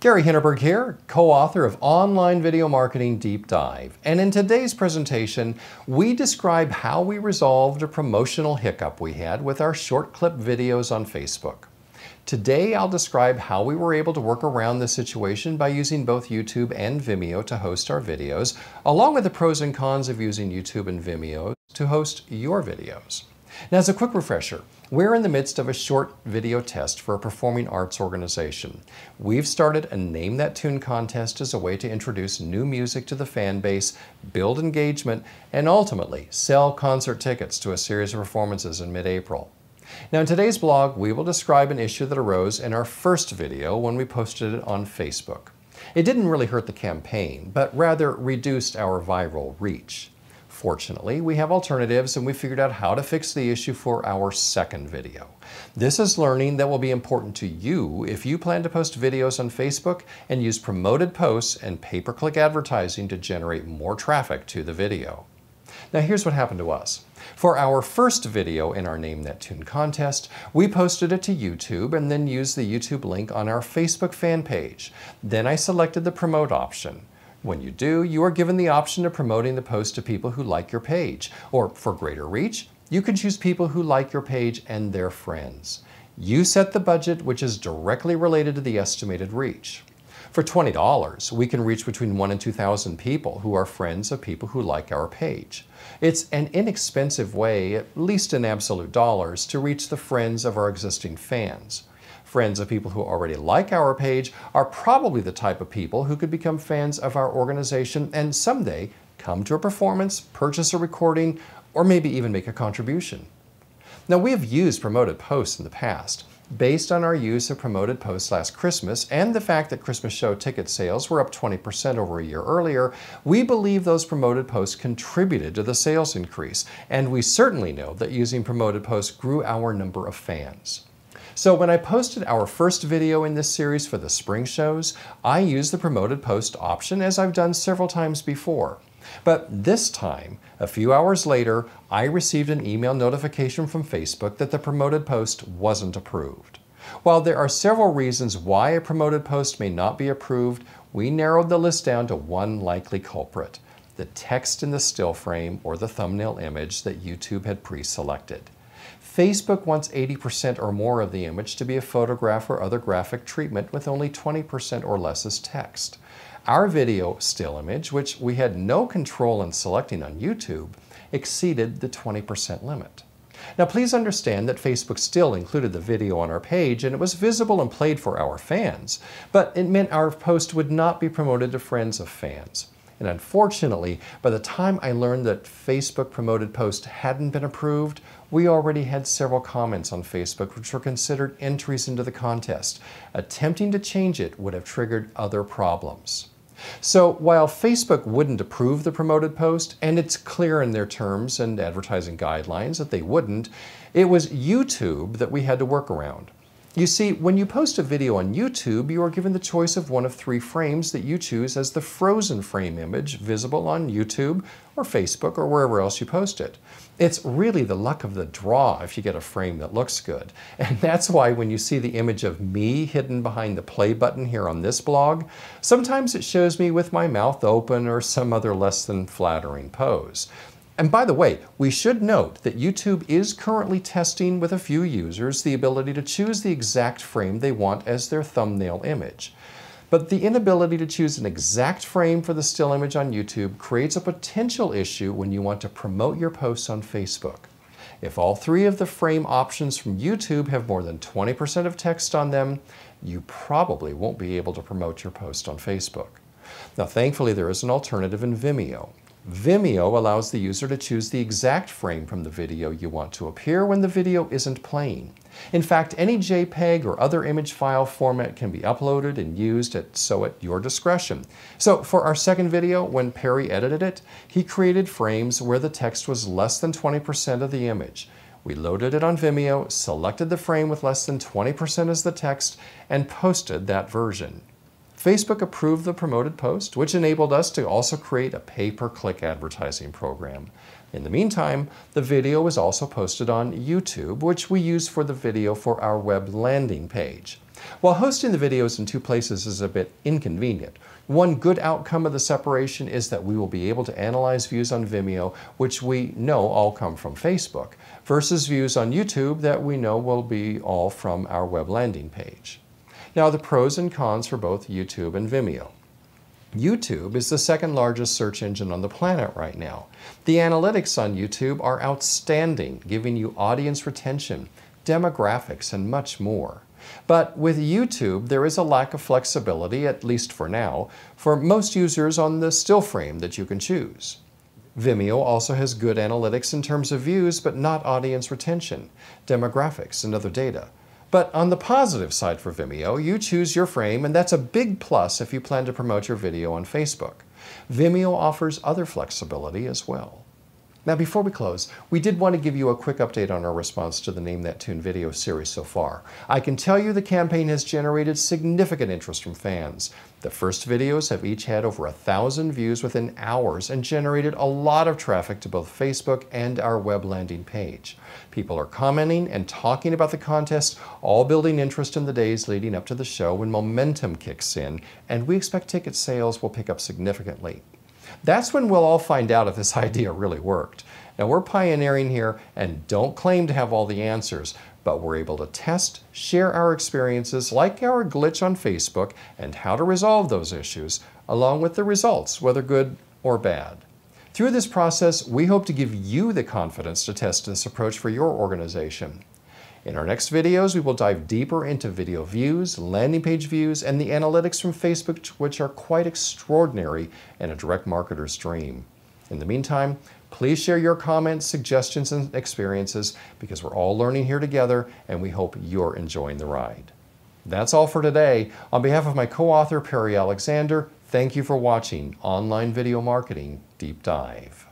Gary Hinterberg here, co-author of Online Video Marketing Deep Dive. And in today's presentation, we describe how we resolved a promotional hiccup we had with our short clip videos on Facebook. Today, I'll describe how we were able to work around the situation by using both YouTube and Vimeo to host our videos, along with the pros and cons of using YouTube and Vimeo to host your videos. Now, as a quick refresher, we're in the midst of a short video test for a performing arts organization. We've started a Name That Tune contest as a way to introduce new music to the fan base, build engagement, and ultimately sell concert tickets to a series of performances in mid-April. Now, in today's blog, we will describe an issue that arose in our first video when we posted it on Facebook. It didn't really hurt the campaign, but rather reduced our viral reach. Fortunately, we have alternatives and we figured out how to fix the issue for our second video. This is learning that will be important to you if you plan to post videos on Facebook and use promoted posts and pay-per-click advertising to generate more traffic to the video. Now, here's what happened to us. For our first video in our Name That Tune contest, we posted it to YouTube and then used the YouTube link on our Facebook fan page. Then I selected the promote option. When you do, you are given the option of promoting the post to people who like your page. Or for greater reach, you can choose people who like your page and their friends. You set the budget, which is directly related to the estimated reach. For $20, we can reach between 1,000 and 2,000 people who are friends of people who like our page. It's an inexpensive way, at least in absolute dollars, to reach the friends of our existing fans. Friends of people who already like our page are probably the type of people who could become fans of our organization and someday come to a performance, purchase a recording, or maybe even make a contribution. Now, we have used promoted posts in the past. Based on our use of promoted posts last Christmas and the fact that Christmas show ticket sales were up 20% over a year earlier, we believe those promoted posts contributed to the sales increase, and we certainly know that using promoted posts grew our number of fans. So when I posted our first video in this series for the spring shows, I used the promoted post option as I've done several times before. But this time, a few hours later, I received an email notification from Facebook that the promoted post wasn't approved. While there are several reasons why a promoted post may not be approved, we narrowed the list down to one likely culprit: the text in the still frame or the thumbnail image that YouTube had pre-selected. Facebook wants 80% or more of the image to be a photograph or other graphic treatment with only 20% or less as text. Our video still image, which we had no control in selecting on YouTube, exceeded the 20% limit. Now, please understand that Facebook still included the video on our page and it was visible and played for our fans, but it meant our post would not be promoted to friends of fans. And unfortunately, by the time I learned that Facebook promoted post hadn't been approved, we already had several comments on Facebook which were considered entries into the contest. Attempting to change it would have triggered other problems. So while Facebook wouldn't approve the promoted post, and it's clear in their terms and advertising guidelines that they wouldn't, it was YouTube that we had to work around. You see, when you post a video on YouTube, you are given the choice of one of 3 frames that you choose as the frozen frame image visible on YouTube or Facebook or wherever else you post it. It's really the luck of the draw if you get a frame that looks good. And that's why when you see the image of me hidden behind the play button here on this blog, sometimes it shows me with my mouth open or some other less than flattering pose. And by the way, we should note that YouTube is currently testing with a few users the ability to choose the exact frame they want as their thumbnail image. But the inability to choose an exact frame for the still image on YouTube creates a potential issue when you want to promote your posts on Facebook. If all 3 of the frame options from YouTube have more than 20% of text on them, you probably won't be able to promote your post on Facebook. Now, thankfully, there is an alternative in Vimeo. Vimeo allows the user to choose the exact frame from the video you want to appear when the video isn't playing. In fact, any JPEG or other image file format can be uploaded and used at your discretion. So for our second video, when Perry edited it, he created frames where the text was less than 20% of the image. We loaded it on Vimeo, selected the frame with less than 20% as the text, and posted that version. Facebook approved the promoted post, which enabled us to also create a pay-per-click advertising program. In the meantime, the video was also posted on YouTube, which we use for the video for our web landing page. While hosting the videos in two places is a bit inconvenient, one good outcome of the separation is that we will be able to analyze views on Vimeo, which we know all come from Facebook, versus views on YouTube that we know will be all from our web landing page. Now, the pros and cons for both YouTube and Vimeo. YouTube is the second largest search engine on the planet right now. The analytics on YouTube are outstanding, giving you audience retention, demographics, and much more. But with YouTube, there is a lack of flexibility, at least for now, for most users on the still frame that you can choose. Vimeo also has good analytics in terms of views, but not audience retention, demographics, and other data. But on the positive side for Vimeo, you choose your frame, and that's a big plus if you plan to promote your video on Facebook. Vimeo offers other flexibility as well. Now, before we close, we did want to give you a quick update on our response to the Name That Tune video series so far. I can tell you the campaign has generated significant interest from fans. The first videos have each had over 1,000 views within hours and generated a lot of traffic to both Facebook and our web landing page. People are commenting and talking about the contest, all building interest in the days leading up to the show when momentum kicks in, and we expect ticket sales will pick up significantly. That's when we'll all find out if this idea really worked. Now, we're pioneering here and don't claim to have all the answers, but we're able to test, share our experiences like our glitch on Facebook and how to resolve those issues, along with the results, whether good or bad. Through this process, we hope to give you the confidence to test this approach for your organization. In our next videos, we will dive deeper into video views, landing page views, and the analytics from Facebook, which are quite extraordinary and a direct marketer's dream. In the meantime, please share your comments, suggestions, and experiences because we're all learning here together and we hope you're enjoying the ride. That's all for today. On behalf of my co-author, Perry Alexander, thank you for watching Online Video Marketing Deep Dive.